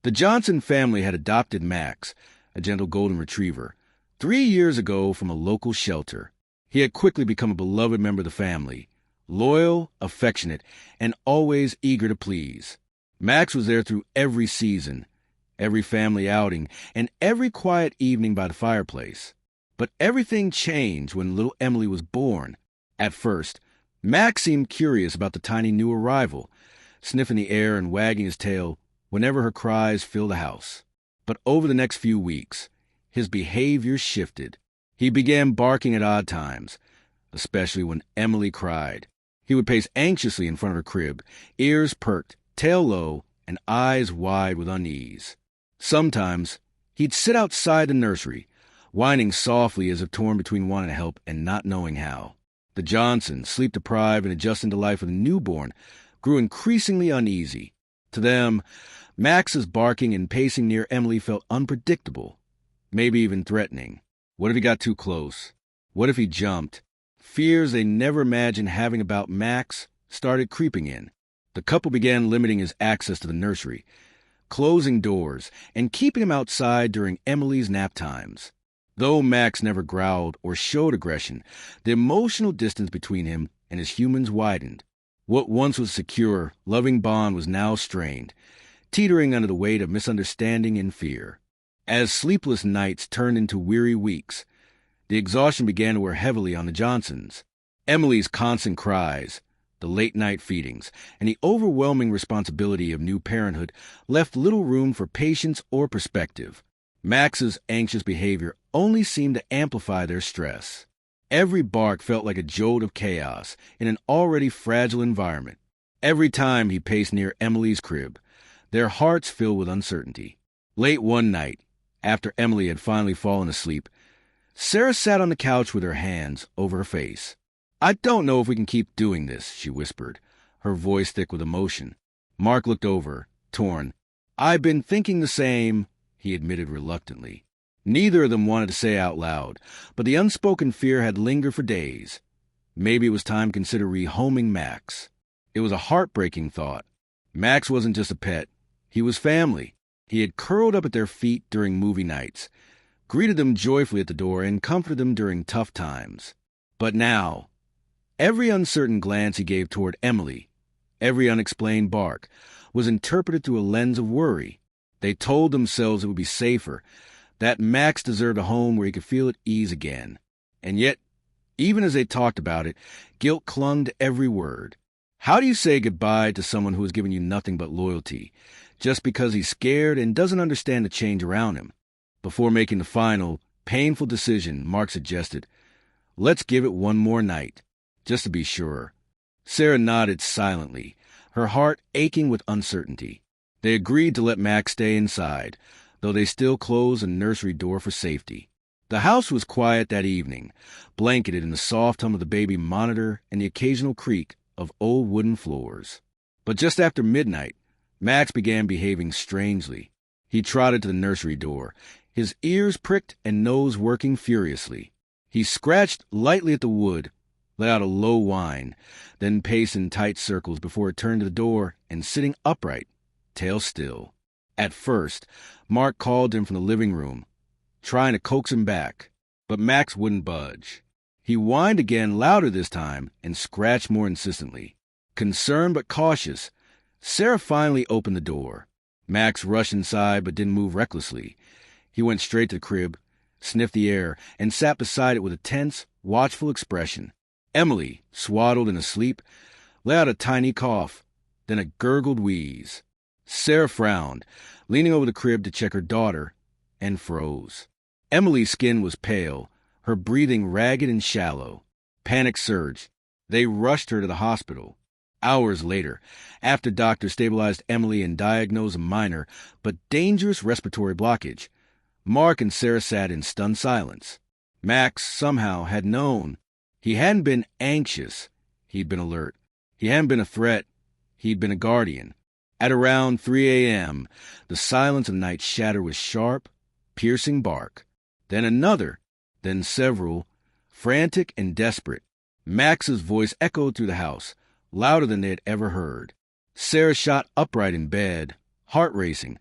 The Johnson family had adopted Max, a gentle golden retriever, 3 years ago from a local shelter. He had quickly become a beloved member of the family, loyal, affectionate, and always eager to please. Max was there through every season, every family outing, and every quiet evening by the fireplace. But everything changed when little Emily was born. At first, Max seemed curious about the tiny new arrival, sniffing the air and wagging his tail whenever her cries filled the house. But over the next few weeks, his behavior shifted. He began barking at odd times, especially when Emily cried. He would pace anxiously in front of her crib, ears perked, tail low, and eyes wide with unease. Sometimes he'd sit outside the nursery, whining softly as if torn between wanting to help and not knowing how. The Johnsons, sleep-deprived and adjusting to life with a newborn, grew increasingly uneasy. To them, Max's barking and pacing near Emily felt unpredictable, maybe even threatening. What if he got too close? What if he jumped? Fears they never imagined having about Max started creeping in. The couple began limiting his access to the nursery, closing doors, and keeping him outside during Emily's nap times. Though Max never growled or showed aggression, the emotional distance between him and his humans widened. What once was a secure, loving bond was now strained, teetering under the weight of misunderstanding and fear. As sleepless nights turned into weary weeks, the exhaustion began to wear heavily on the Johnsons. Emily's constant cries, the late-night feedings, and the overwhelming responsibility of new parenthood left little room for patience or perspective. Max's anxious behavior only seemed to amplify their stress. Every bark felt like a jolt of chaos in an already fragile environment. Every time he paced near Emily's crib, their hearts filled with uncertainty. Late one night, after Emily had finally fallen asleep, Sarah sat on the couch with her hands over her face. "I don't know if we can keep doing this," she whispered, her voice thick with emotion. Mark looked over, torn. "I've been thinking the same," he admitted reluctantly. Neither of them wanted to say out loud, but the unspoken fear had lingered for days. Maybe it was time to consider rehoming Max. It was a heartbreaking thought. Max wasn't just a pet. He was family. He had curled up at their feet during movie nights, greeted them joyfully at the door, and comforted them during tough times. But now, every uncertain glance he gave toward Emily, every unexplained bark, was interpreted through a lens of worry. They told themselves it would be safer, that Max deserved a home where he could feel at ease again. And yet, even as they talked about it, guilt clung to every word. How do you say goodbye to someone who has given you nothing but loyalty, just because he's scared and doesn't understand the change around him? Before making the final, painful decision, Mark suggested, "Let's give it one more night, just to be sure." Sarah nodded silently, her heart aching with uncertainty. They agreed to let Max stay inside, though they still closed the nursery door for safety. The house was quiet that evening, blanketed in the soft hum of the baby monitor and the occasional creak of old wooden floors. But just after midnight, Max began behaving strangely. He trotted to the nursery door, his ears pricked and nose working furiously. He scratched lightly at the wood, let out a low whine, then paced in tight circles before returning to the door and sitting upright, tail still. At first, Mark called him from the living room, trying to coax him back, but Max wouldn't budge. He whined again, louder this time, and scratched more insistently. Concerned but cautious, Sarah finally opened the door. Max rushed inside but didn't move recklessly. He went straight to the crib, sniffed the air, and sat beside it with a tense, watchful expression. Emily, swaddled and asleep, let out a tiny cough, then a gurgled wheeze. Sarah frowned, leaning over the crib to check her daughter, and froze. Emily's skin was pale, her breathing ragged and shallow. Panic surged. They rushed her to the hospital. Hours later, after doctors stabilized Emily and diagnosed a minor but dangerous respiratory blockage, Mark and Sarah sat in stunned silence. Max, somehow, had known. He hadn't been anxious. He'd been alert. He hadn't been a threat. He'd been a guardian. At around 3 a.m., the silence of the night shattered with sharp, piercing bark. Then another, then several, frantic and desperate. Max's voice echoed through the house, louder than they had ever heard. Sarah shot upright in bed, heart racing,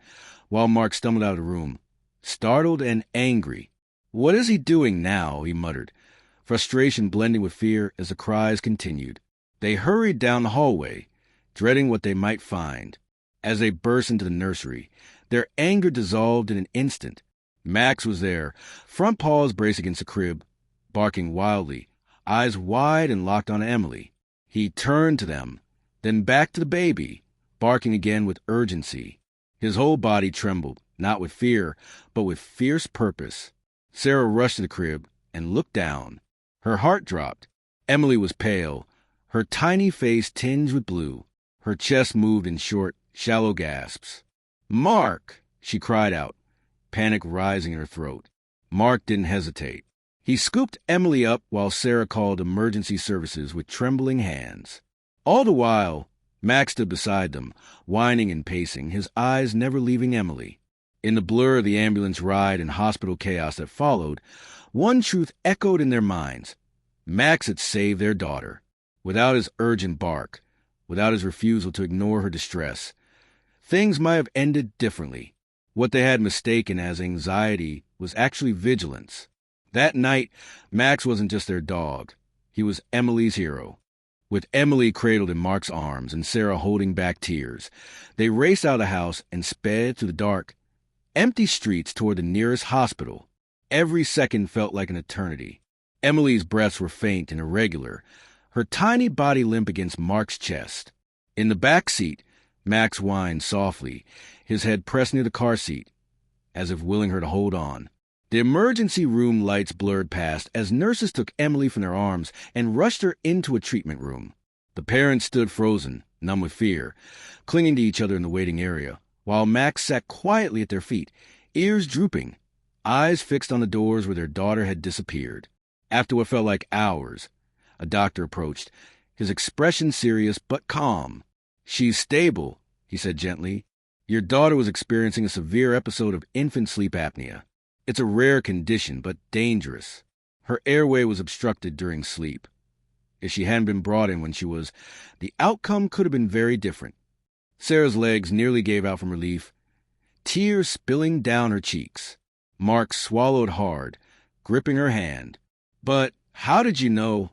while Mark stumbled out of the room, startled and angry. "What is he doing now?" he muttered, frustration blending with fear as the cries continued. They hurried down the hallway, dreading what they might find. As they burst into the nursery, their anger dissolved in an instant. Max was there, front paws braced against the crib, barking wildly, eyes wide and locked on Emily. He turned to them, then back to the baby, barking again with urgency. His whole body trembled, not with fear, but with fierce purpose. Sarah rushed to the crib and looked down. Her heart dropped. Emily was pale, her tiny face tinged with blue. Her chest moved in short, shallow gasps. "Mark!" she cried out, panic rising in her throat. Mark didn't hesitate. He scooped Emily up while Sarah called emergency services with trembling hands. All the while, Max stood beside them, whining and pacing, his eyes never leaving Emily. In the blur of the ambulance ride and hospital chaos that followed, one truth echoed in their minds. Max had saved their daughter. Without his urgent bark, without his refusal to ignore her distress, things might have ended differently. What they had mistaken as anxiety was actually vigilance. That night, Max wasn't just their dog. He was Emily's hero. With Emily cradled in Mark's arms and Sarah holding back tears, they raced out of the house and sped through the dark, empty streets toward the nearest hospital. Every second felt like an eternity. Emily's breaths were faint and irregular, her tiny body limp against Mark's chest. In the back seat, Max whined softly, his head pressed near the car seat, as if willing her to hold on. The emergency room lights blurred past as nurses took Emily from their arms and rushed her into a treatment room. The parents stood frozen, numb with fear, clinging to each other in the waiting area, while Max sat quietly at their feet, ears drooping, eyes fixed on the doors where their daughter had disappeared. After what felt like hours, a doctor approached, his expression serious but calm. "She's stable," he said gently. "Your daughter was experiencing a severe episode of infant sleep apnea. It's a rare condition, but dangerous. Her airway was obstructed during sleep. If she hadn't been brought in when she was, the outcome could have been very different." Sarah's legs nearly gave out from relief, tears spilling down her cheeks. Mark swallowed hard, gripping her hand. "But how did you know?"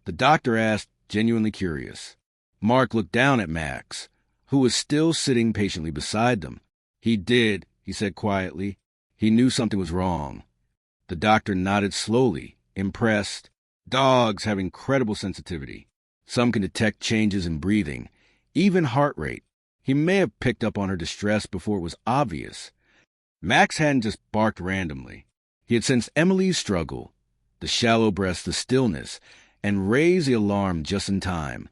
the doctor asked, genuinely curious. Mark looked down at Max, who was still sitting patiently beside them. "He did," he said quietly. "He knew something was wrong." The doctor nodded slowly, impressed. Dogs have incredible sensitivity. Some can detect changes in breathing, even heart rate. He may have picked up on her distress before it was obvious. Max hadn't just barked randomly. He had sensed Emily's struggle, the shallow breaths, the stillness, and raised the alarm just in time.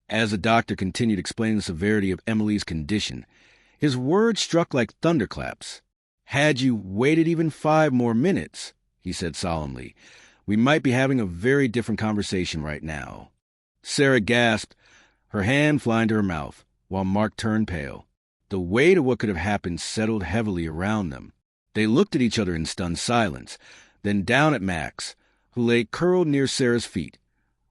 As the doctor continued explaining the severity of Emily's condition, his words struck like thunderclaps. "Had you waited even 5 more minutes," he said solemnly, "we might be having a very different conversation right now." Sarah gasped, her hand flying to her mouth, while Mark turned pale. The weight of what could have happened settled heavily around them. They looked at each other in stunned silence, then down at Max, who lay curled near Sarah's feet,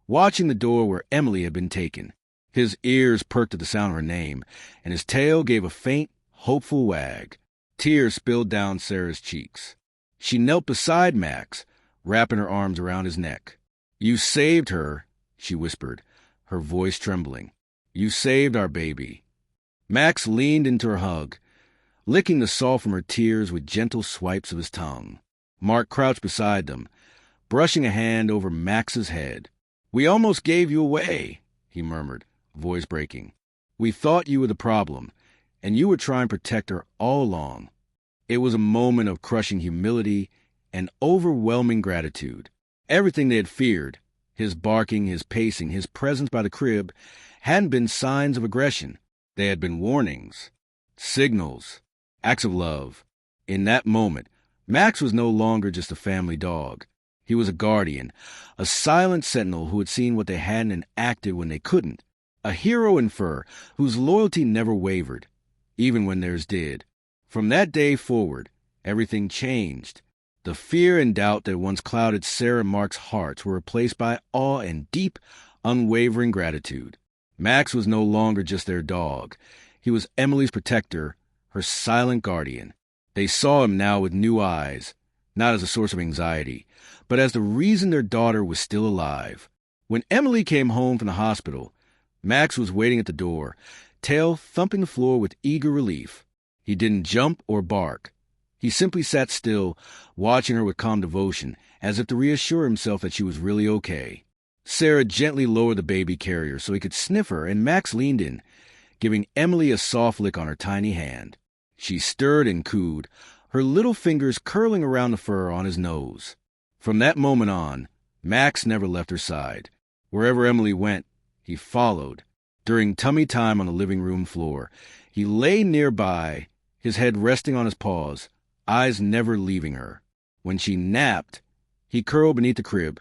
watching the door where Emily had been taken. His ears perked at the sound of her name, and his tail gave a faint, hopeful wag. Tears spilled down Sarah's cheeks. She knelt beside Max, wrapping her arms around his neck. "You saved her," she whispered, her voice trembling. "You saved our baby." Max leaned into her hug, licking the salt from her tears with gentle swipes of his tongue. Mark crouched beside them, brushing a hand over Max's head. "We almost gave you away," he murmured, voice breaking. "We thought you were the problem, and you were trying to protect her all along." It was a moment of crushing humility and overwhelming gratitude. Everything they had feared, his barking, his pacing, his presence by the crib, hadn't been signs of aggression. They had been warnings, signals, acts of love. In that moment, Max was no longer just a family dog. He was a guardian, a silent sentinel who had seen what they hadn't and acted when they couldn't. A hero in fur whose loyalty never wavered, even when theirs did. From that day forward, everything changed. The fear and doubt that once clouded Sarah and Mark's hearts were replaced by awe and deep, unwavering gratitude. Max was no longer just their dog. He was Emily's protector, her silent guardian. They saw him now with new eyes, not as a source of anxiety, but as the reason their daughter was still alive. When Emily came home from the hospital, Max was waiting at the door, tail thumping the floor with eager relief. He didn't jump or bark. He simply sat still, watching her with calm devotion, as if to reassure himself that she was really okay. Sarah gently lowered the baby carrier so he could sniff her, and Max leaned in, giving Emily a soft lick on her tiny hand. She stirred and cooed, her little fingers curling around the fur on his nose. From that moment on, Max never left her side. Wherever Emily went, he followed. During tummy time on the living room floor, he lay nearby, his head resting on his paws, eyes never leaving her. When she napped, he curled beneath the crib,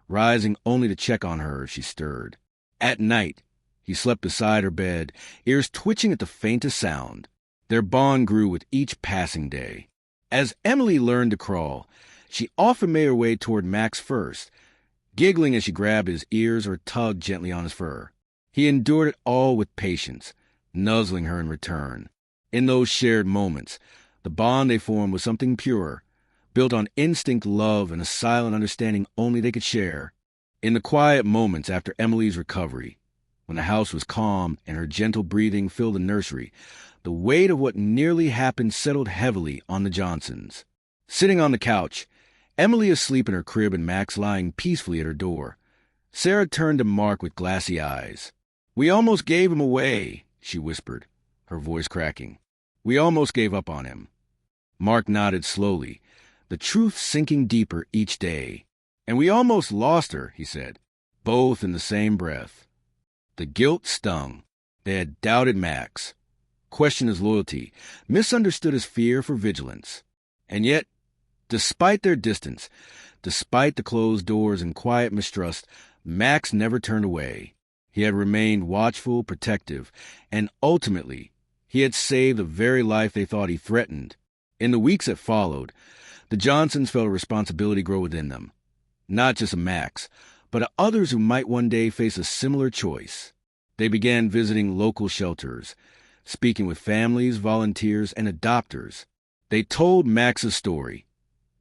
rising only to check on her if she stirred. At night, he slept beside her bed, ears twitching at the faintest sound. Their bond grew with each passing day. As Emily learned to crawl, she often made her way toward Max first, giggling as she grabbed his ears or tugged gently on his fur. He endured it all with patience, nuzzling her in return. In those shared moments, the bond they formed was something pure, built on instinct love and a silent understanding only they could share. In the quiet moments after Emily's recovery, when the house was calm and her gentle breathing filled the nursery, the weight of what nearly happened settled heavily on the Johnsons. Sitting on the couch, Emily asleep in her crib and Max lying peacefully at her door, Sarah turned to Mark with glassy eyes. "We almost gave him away," she whispered, her voice cracking. "We almost gave up on him." Mark nodded slowly, the truth sinking deeper each day. "And we almost lost her," he said, both in the same breath. The guilt stung. They had doubted Max, questioned his loyalty, misunderstood his fear for vigilance. And yet, despite their distance, despite the closed doors and quiet mistrust, Max never turned away. He had remained watchful, protective, and ultimately, he had saved the very life they thought he threatened. In the weeks that followed, the Johnsons felt a responsibility grow within them, not just of Max, but of others who might one day face a similar choice. They began visiting local shelters, speaking with families, volunteers, and adopters. They told Max's story,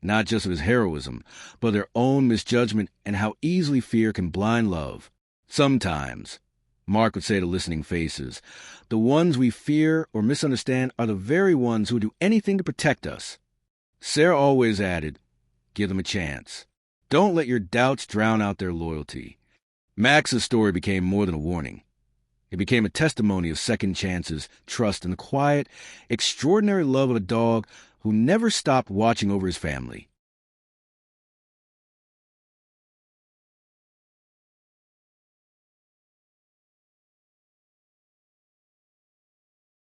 not just of his heroism, but their own misjudgment and how easily fear can blind love. Sometimes, Mark would say to listening faces, the ones we fear or misunderstand are the very ones who do anything to protect us. Sarah always added, give them a chance. Don't let your doubts drown out their loyalty. Max's story became more than a warning. It became a testimony of second chances, trust, and the quiet, extraordinary love of a dog who never stopped watching over his family.